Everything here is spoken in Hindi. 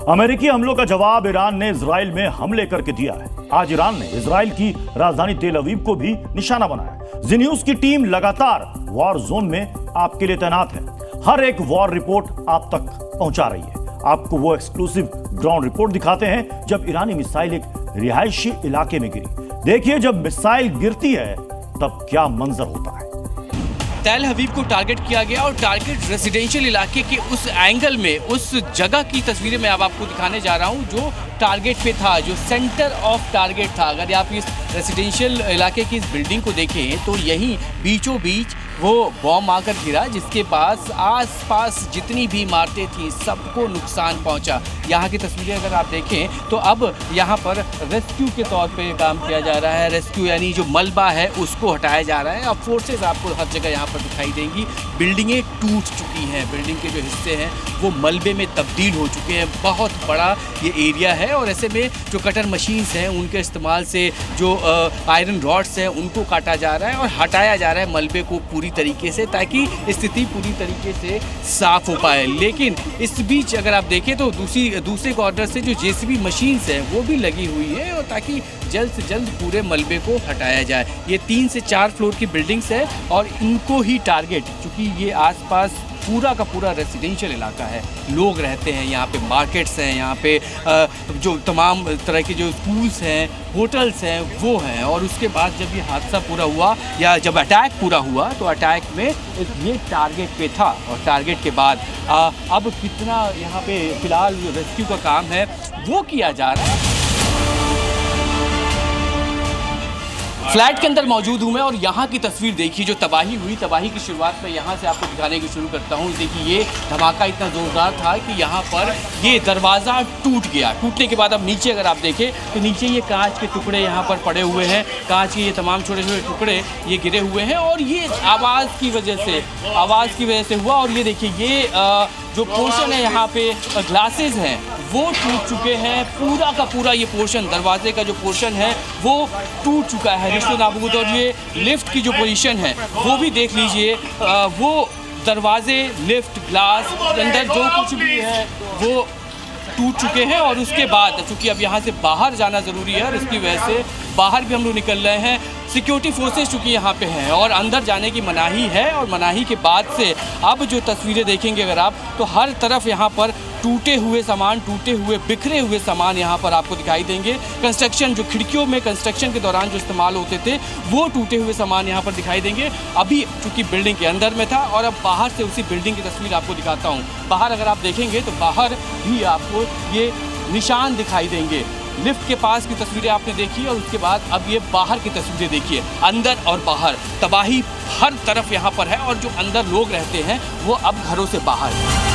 अमेरिकी हमलों का जवाब ईरान ने इजराइल में हमले करके दिया है। आज ईरान ने इजराइल की राजधानी तेल अवीव को भी निशाना बनाया। जी न्यूज की टीम लगातार वॉर जोन में आपके लिए तैनात है। हर एक वॉर रिपोर्ट आप तक पहुंचा रही है। आपको वो एक्सक्लूसिव ग्राउंड रिपोर्ट दिखाते हैं जब ईरानी मिसाइल एक रिहायशी इलाके में गिरी। देखिए, जब मिसाइल गिरती है तब क्या मंजर होता है। तेल अवीव को टारगेट किया गया और टारगेट रेजिडेंशियल इलाके के उस एंगल में, उस जगह की तस्वीरें मैं अब आपको दिखाने जा रहा हूं जो टारगेट पे था, जो सेंटर ऑफ टारगेट था। अगर आप इस रेजिडेंशियल इलाके की इस बिल्डिंग को देखें तो यहीं बीचों बीच वो बॉम्ब आकर गिरा, जिसके पास आसपास जितनी भी इमारतें थी सबको नुकसान पहुंचा। यहाँ की तस्वीरें अगर आप देखें तो अब यहाँ पर रेस्क्यू के तौर पे काम किया जा रहा है। रेस्क्यू यानी जो मलबा है उसको हटाया जा रहा है। अब फोर्सेस आपको हर जगह यहाँ पर दिखाई देंगी। बिल्डिंगें टूट चुकी हैं, बिल्डिंग के जो हिस्से हैं वो मलबे में तब्दील हो चुके हैं। बहुत बड़ा ये एरिया है और ऐसे में जो कटर मशीन्स हैं उनके इस्तेमाल से जो आयरन रॉड्स हैं उनको काटा जा रहा है और हटाया जा रहा है मलबे को पूरी तरीके से, ताकि स्थिति पूरी तरीके से साफ हो पाए। लेकिन इस बीच अगर आप देखें तो दूसरे कॉर्नर से जो जेसीबी मशीन्स हैं वो भी लगी हुई है और ताकि जल्द से जल्द पूरे मलबे को हटाया जाए। ये 3 से 4 फ्लोर की बिल्डिंग्स है और इनको ही टारगेट, चूँकि ये आसपास पूरा का पूरा रेजिडेंशियल इलाका है, लोग रहते हैं यहाँ पे, मार्केट्स हैं यहाँ पे, जो तमाम तरह के जो स्कूल्स हैं, होटल्स हैं वो हैं। और उसके बाद जब ये हादसा पूरा हुआ या जब अटैक पूरा हुआ तो अटैक में ये टारगेट पे था और टारगेट के बाद अब कितना यहाँ पे फ़िलहाल रेस्क्यू का काम है वो किया जा रहा है। फ्लैट के अंदर मौजूद हूँ मैं और यहाँ की तस्वीर देखिए जो तबाही हुई। तबाही की शुरुआत मैं यहाँ से आपको दिखाने की शुरू करता हूँ। देखिए, ये धमाका इतना ज़ोरदार था कि यहाँ पर ये दरवाज़ा टूट गया। टूटने के बाद अब नीचे अगर आप देखें तो नीचे ये कांच के टुकड़े यहाँ पर पड़े हुए हैं। कांच के ये तमाम छोटे छोटे टुकड़े ये गिरे हुए हैं और ये आवाज़ की वजह से हुआ। और ये देखिए, ये जो पोर्शन है यहाँ पे ग्लासेस हैं वो टूट चुके हैं। पूरा का पूरा ये पोर्शन, दरवाजे का जो पोर्शन है वो टूट चुका है रिश्ते नाबूद। और ये लिफ्ट की जो पोजीशन है वो भी देख लीजिए, वो दरवाजे, लिफ्ट, ग्लास, अंदर जो कुछ भी है वो टूट चुके हैं। और उसके बाद चूँकि अब यहाँ से बाहर जाना ज़रूरी है और इसकी वजह से बाहर भी हम लोग निकल रहे हैं। सिक्योरिटी फोर्सेस चूँकि यहाँ पे हैं और अंदर जाने की मनाही है। और मनाही के बाद से अब जो तस्वीरें देखेंगे अगर आप तो हर तरफ यहाँ पर टूटे हुए सामान, टूटे हुए बिखरे हुए सामान यहाँ पर आपको दिखाई देंगे। कंस्ट्रक्शन, जो खिड़कियों में कंस्ट्रक्शन के दौरान जो इस्तेमाल होते थे वो टूटे हुए सामान यहाँ पर दिखाई देंगे। अभी चूँकि बिल्डिंग के अंदर में था और अब बाहर से उसी बिल्डिंग की तस्वीर आपको दिखाता हूँ। बाहर अगर आप देखेंगे तो बाहर भी आपको ये निशान दिखाई देंगे। लिफ्ट के पास की तस्वीरें आपने देखी और उसके बाद अब ये बाहर की तस्वीरें देखिए। अंदर और बाहर तबाही हर तरफ यहाँ पर है और जो अंदर लोग रहते हैं वो अब घरों से बाहर हैं।